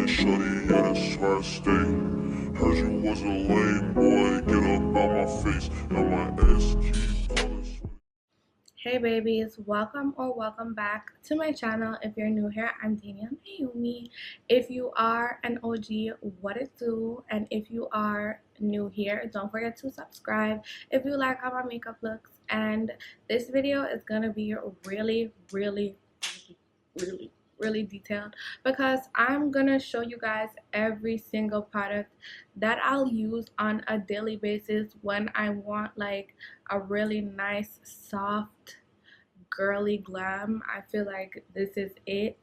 Hey shorty, yeah, that's where I stay. Heard you was a lame boy, get up out my face, and my ass keep calling. Hey babies, welcome or welcome back to my channel. If you're new here, I'm Danielle Naomi. If you are an OG, what it do? And if you are new here, don't forget to subscribe if you like how my makeup looks. And this video is gonna be really detailed because I'm gonna show you guys every single product that I'll use on a daily basis when I want like a really nice soft girly glam. I feel like this is it.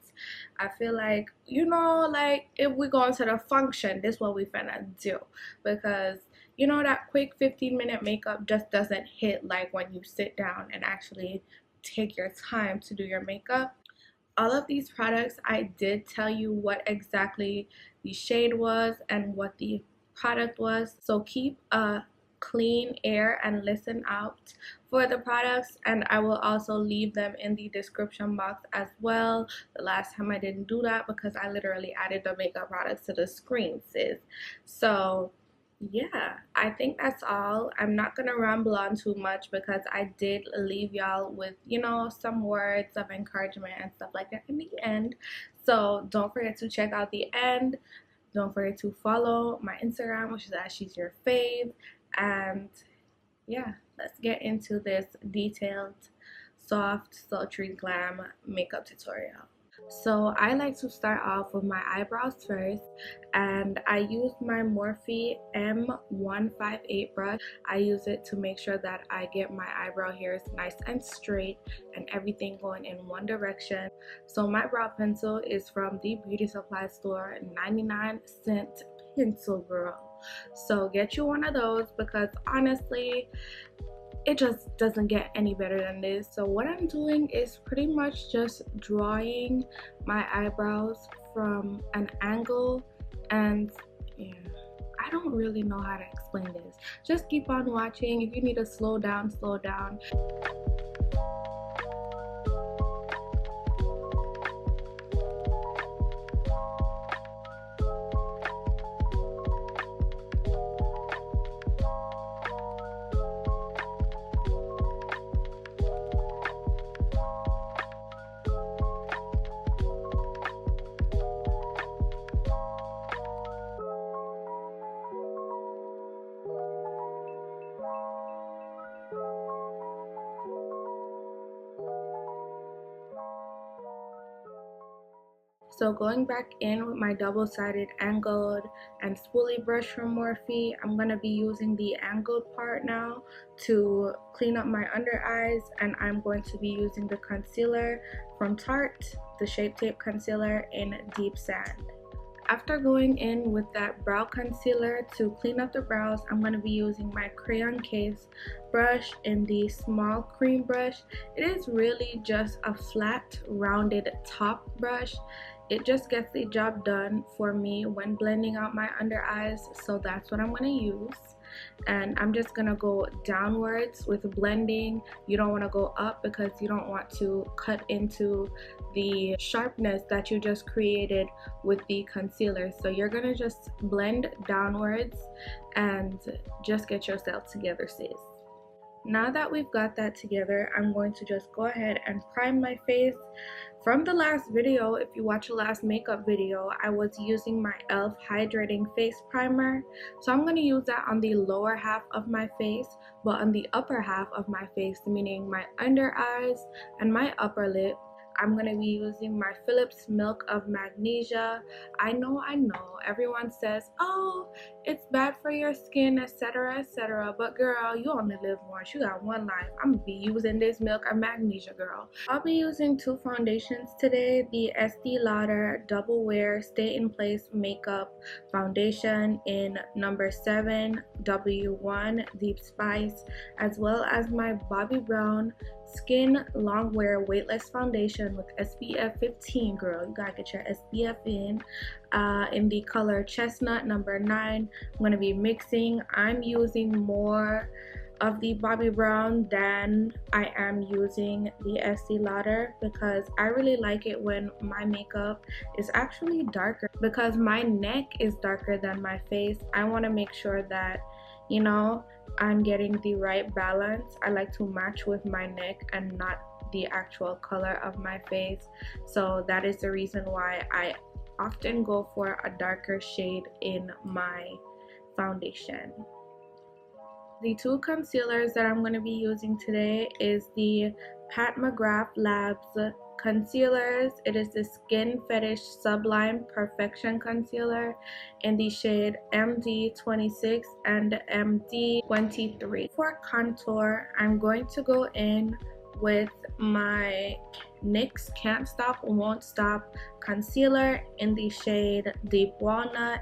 I feel like, like if we go into the function, this is what we finna do, because that quick 15-minute makeup just doesn't hit like when you sit down and actually take your time to do your makeup. All of these products, I did tell you what exactly the shade was and what the product was, so keep a clean ear and listen out for the products, and I will also leave them in the description box as well. The last time I didn't do that because I literally added the makeup products to the screen, sis. So yeah, I think that's all. I'm not gonna ramble on too much because I did leave y'all with some words of encouragement and stuff like that in the end. So don't forget to check out the end. Don't forget to follow my Instagram, which is She's Your Fave. And yeah, let's get into this detailed soft sultry glam makeup tutorial. So I like to start off with my eyebrows first, and I use my Morphe M158 brush. I use it to make sure that I get my eyebrow hairs nice and straight and everything going in one direction. So my brow pencil is from the beauty supply store, 99-cent pencil, girl. So get you one of those because honestly it just doesn't get any better than this. So what I'm doing is pretty much just drawing my eyebrows from an angle, and yeah, I don't really know how to explain this. Just keep on watching. If you need to slow down, slow down. So going back in with my double-sided angled and spoolie brush from Morphe, I'm going to be using the angled part now to clean up my under eyes, and I'm going to be using the concealer from Tarte, the Shape Tape Concealer in Deep Sand. After going in with that brow concealer to clean up the brows, I'm going to be using my crayon case brush in the small cream brush. It is really just a flat, rounded top brush. It just gets the job done for me when blending out my under eyes, so that's what I'm going to use. And I'm just going to go downwards with blending. You don't want to go up because you don't want to cut into the sharpness that you just created with the concealer. So you're going to just blend downwards and just get yourself together, sis. Now that we've got that together, I'm going to just go ahead and prime my face. From the last video, if you watch the last makeup video, I was using my e.l.f. Hydrating Face Primer. So I'm going to use that on the lower half of my face, but on the upper half of my face, meaning my under eyes and my upper lip, I'm going to be using my Phillip's Milk of Magnesia. I know, everyone says, oh, it's bad for your skin, etc, etc, but girl, you only live once. You got one life. I'm going to be using this Milk of Magnesia, girl. I'll be using two foundations today, the Estée Lauder Double Wear Stay in Place Makeup Foundation in number 7 W1 Deep Spice, as well as my Bobbi Brown Skin Longwear Weightless Foundation with SPF 15, girl. You gotta get your SPF in the color Chestnut number 9. I'm gonna be mixing. I'm using more of the Bobbi Brown than I am using the Estée Lauder, because I really like it when my makeup is actually darker, because my neck is darker than my face. I want to make sure that, you know, I'm getting the right balance. I like to match with my neck and not the actual color of my face. So that is the reason why I often go for a darker shade in my foundation. The two concealers that I'm going to be using today is the McGrath Labs concealers. It is the Skin Fetish Sublime Perfection Concealer in the shade MD26 and MD23. For contour, I'm going to go in with my NYX Can't Stop Won't Stop concealer in the shade Deep Walnut.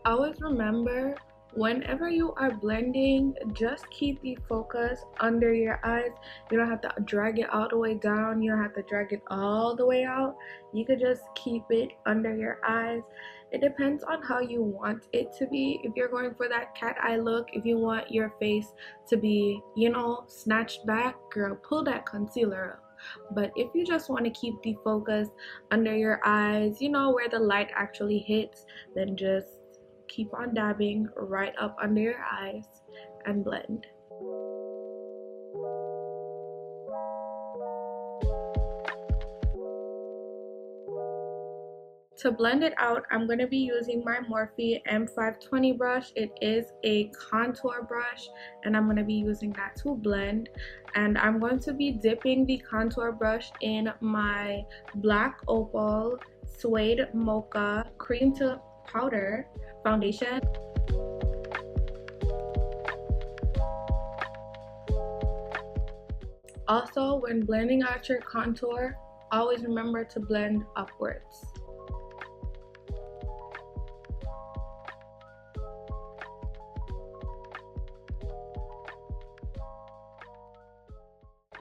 Always remember, whenever you are blending, just keep the focus under your eyes. You don't have to drag it all the way down. You don't have to drag it all the way out. You could just keep it under your eyes. It depends on how you want it to be. If you're going for that cat eye look, if you want your face to be, you know, snatched back, girl, pull that concealer up. But if you just want to keep the focus under your eyes, you know, where the light actually hits, then just keep on dabbing right up under your eyes and blend. To blend it out, I'm going to be using my Morphe M520 brush. It is a contour brush, and I'm going to be using that to blend. And I'm going to be dipping the contour brush in my black Opal Suede Mocha Cream to Powder foundation. Also, when blending out your contour, always remember to blend upwards.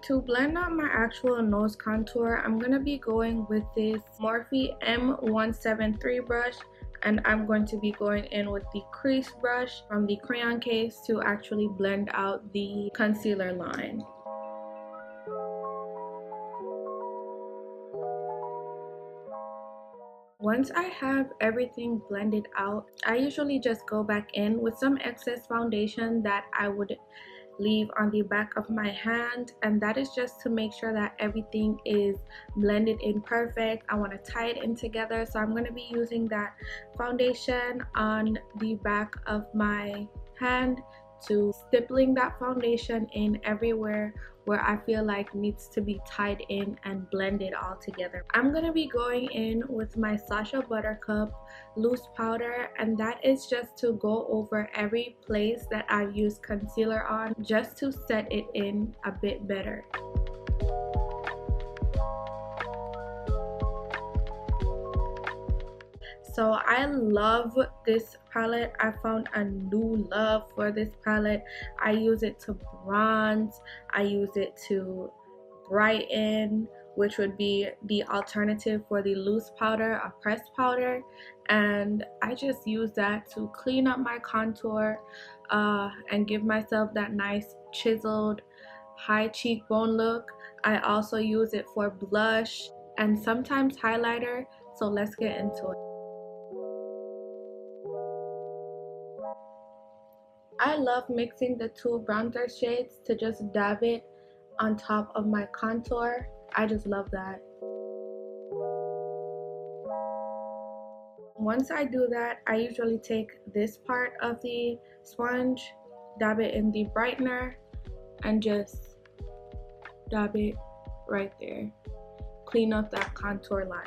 To blend out my actual nose contour, I'm going to be going with this Morphe M173 brush, and I'm going to be going in with the crease brush from the crayon case to actually blend out the concealer line. Once I have everything blended out, I usually just go back in with some excess foundation that I would leave on the back of my hand, and that is just to make sure that everything is blended in perfect. I want to tie it in together, so I'm going to be using that foundation on the back of my hand to stippling that foundation in everywhere where I feel like needs to be tied in and blended all together. I'm going to be going in with my Sacha Buttercup loose powder, and that is just to go over every place that I've used concealer on, just to set it in a bit better. So I love this palette. I found a new love for this palette. I use it to bronze. I use it to brighten, which would be the alternative for the loose powder, a pressed powder. And I just use that to clean up my contour and give myself that nice chiseled high cheekbone look. I also use it for blush and sometimes highlighter. So let's get into it. I love mixing the two bronzer shades to just dab it on top of my contour. I just love that. Once I do that, I usually take this part of the sponge, dab it in the brightener, and just dab it right there. Clean up that contour line.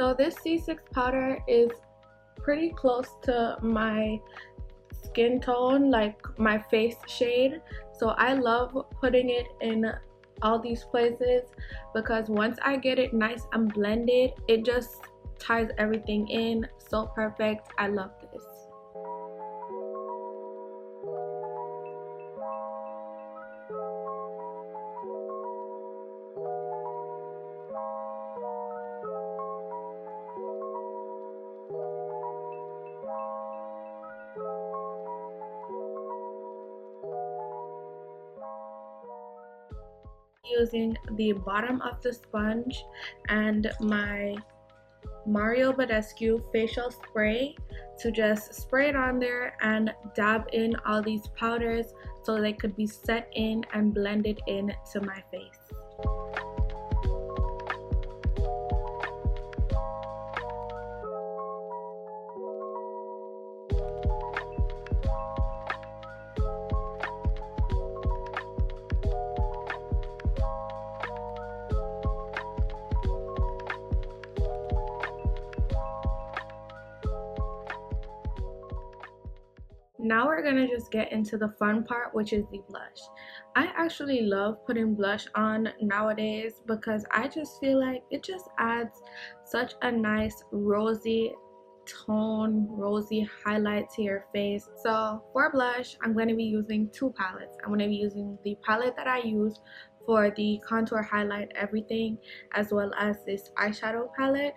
So this C6 powder is pretty close to my skin tone, like my face shade. So I love putting it in all these places because once I get it nice and blended, it just ties everything in so perfect. I love this. Using the bottom of the sponge and my Mario Badescu facial spray to just spray it on there and dab in all these powders so they could be set in and blended in to my face. Now we're gonna just get into the fun part, which is the blush. I actually love putting blush on nowadays because I just feel like it just adds such a nice rosy tone, rosy highlight to your face. So for blush, I'm going to be using two palettes. I'm going to be using the palette that I use for the contour, highlight, everything, as well as this eyeshadow palette.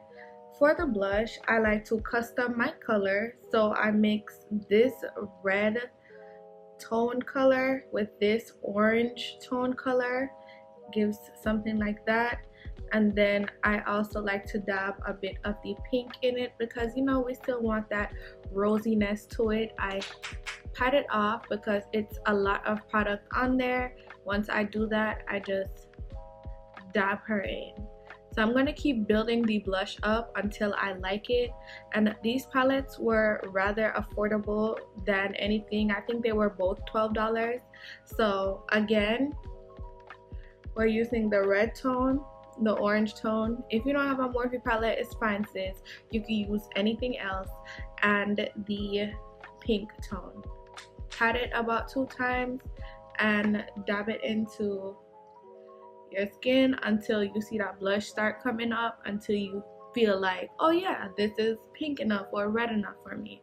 For the blush, I like to custom my color, so I mix this red tone color with this orange tone color, gives something like that. And then I also like to dab a bit of the pink in it because, you know, we still want that rosiness to it. I pat it off because it's a lot of product on there. Once I do that, I just dab her in. So I'm going to keep building the blush up until I like it. And these palettes were rather affordable than anything. I think they were both $12. So again, we're using the red tone, the orange tone. If you don't have a Morphe palette, it's fine, sis. You can use anything else. And the pink tone. Pat it about 2 times and dab it into your skin until you see that blush start coming up, until you feel like, oh yeah, this is pink enough or red enough for me.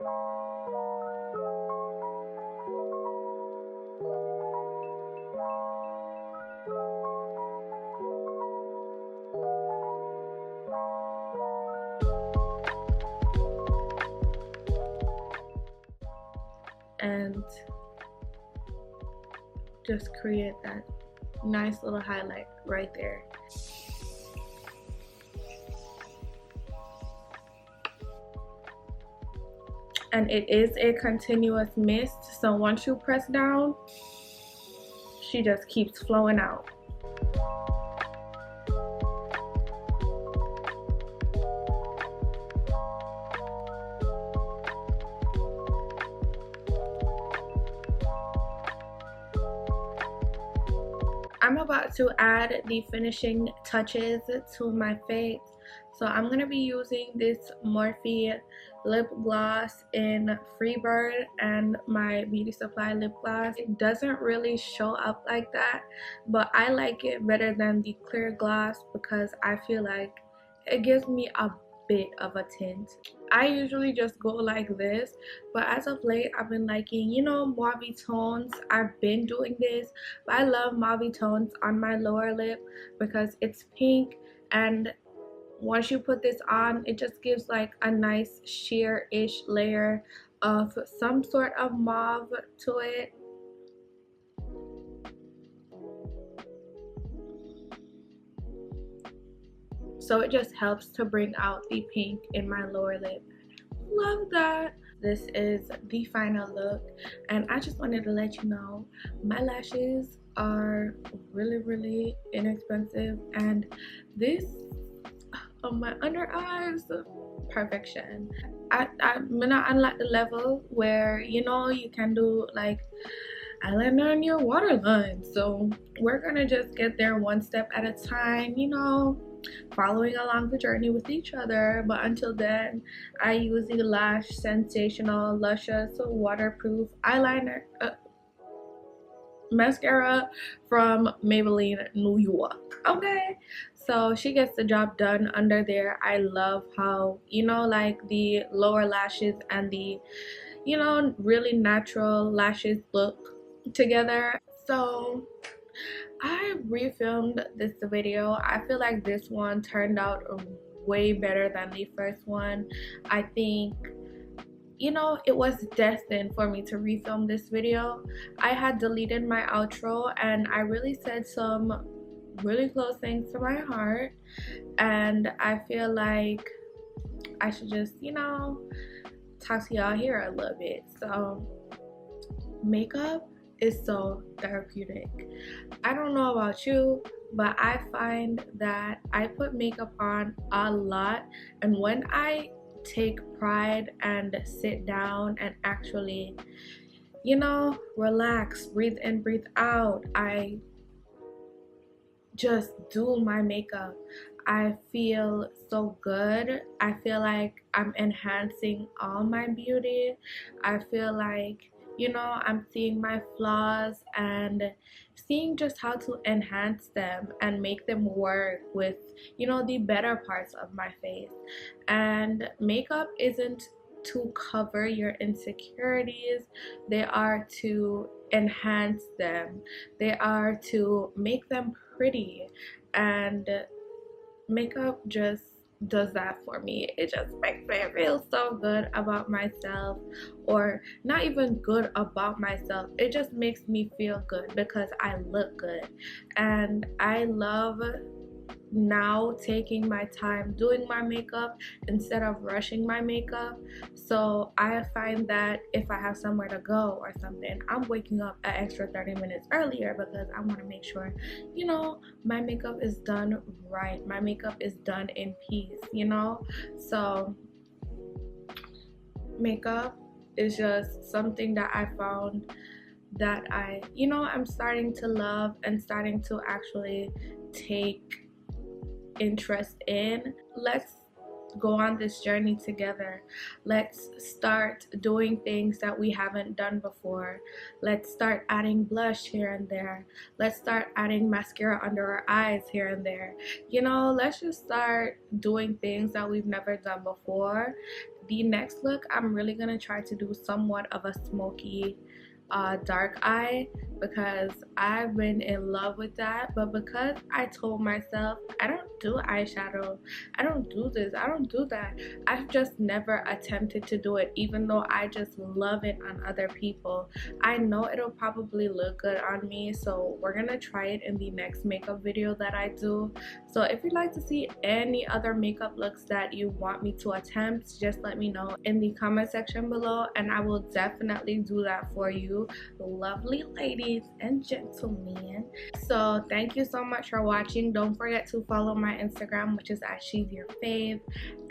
And just create that nice little highlight right there. And it is a continuous mist, so once you press down, she just keeps flowing out. I'm about to add the finishing touches to my face. So I'm going to be using this Morphe lip gloss in Freebird and my Beauty Supply lip gloss. It doesn't really show up like that, but I like it better than the clear gloss because I feel like it gives me a bit of a tint. I usually just go like this, but as of late I've been liking, you know, mauve tones. I've been doing this, but I love mauve tones on my lower lip because it's pink, and once you put this on, it just gives like a nice sheer-ish layer of some sort of mauve to it. So it just helps to bring out the pink in my lower lip. Love that. This is the final look, and I just wanted to let you know my lashes are really inexpensive, and this on my under eyes, perfection. I'm not on the level where, you know, you can do like eyeliner on your waterline, so we're gonna just get there one step at a time. You know, following along the journey with each other. But until then, I use the Lash Sensational Luscious Waterproof Eyeliner Mascara from Maybelline New York. Okay, so she gets the job done under there. I love how, you know, like the lower lashes and the, you know, really natural lashes look together. So I refilmed this video. I feel like this one turned out way better than the first one. I think, you know, it was destined for me to refilm this video. I had deleted my outro and I really said some really close things to my heart, and I feel like I should just, you know, talk to y'all here a little bit. So makeup is so therapeutic. I don't know about you, but I find that I put makeup on a lot, and when I take pride and sit down and actually, you know, relax, breathe in, breathe out, I just do my makeup, I feel so good. I feel like I'm enhancing all my beauty. I feel like, you know, I'm seeing my flaws and seeing just how to enhance them and make them work with, you know, the better parts of my face. And makeup isn't to cover your insecurities, they are to enhance them, they are to make them pretty. And makeup just does that for me. It just makes me feel so good about myself, or not even good about myself, it just makes me feel good because I look good. And I love now taking my time doing my makeup instead of rushing my makeup. So I find that if I have somewhere to go or something, I'm waking up an extra 30 minutes earlier because I want to make sure, you know, my makeup is done right, my makeup is done in peace, you know. So makeup is just something that I found that I, you know, I'm starting to love and starting to actually take interest in. Let's go on this journey together. Let's start doing things that we haven't done before. Let's start adding blush here and there. Let's start adding mascara under our eyes here and there. You know, let's just start doing things that we've never done before. The next look, I'm really gonna try to do somewhat of a smoky dark eye because I've been in love with that. But because I told myself I don't do eyeshadow, I don't do this, I don't do that, I've just never attempted to do it, even though I just love it on other people. I know it'll probably look good on me, so we're gonna try it in the next makeup video that I do. So if you'd like to see any other makeup looks that you want me to attempt, just let me know in the comment section below and I will definitely do that for you, lovely ladies and gentlemen. So thank you so much for watching. Don't forget to follow my Instagram, which is at She's Your Fave,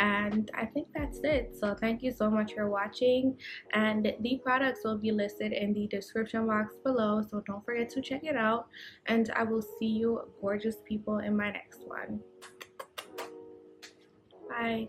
and I think that's it. So thank you so much for watching, and the products will be listed in the description box below, so don't forget to check it out, and I will see you gorgeous people in my next one. Bye.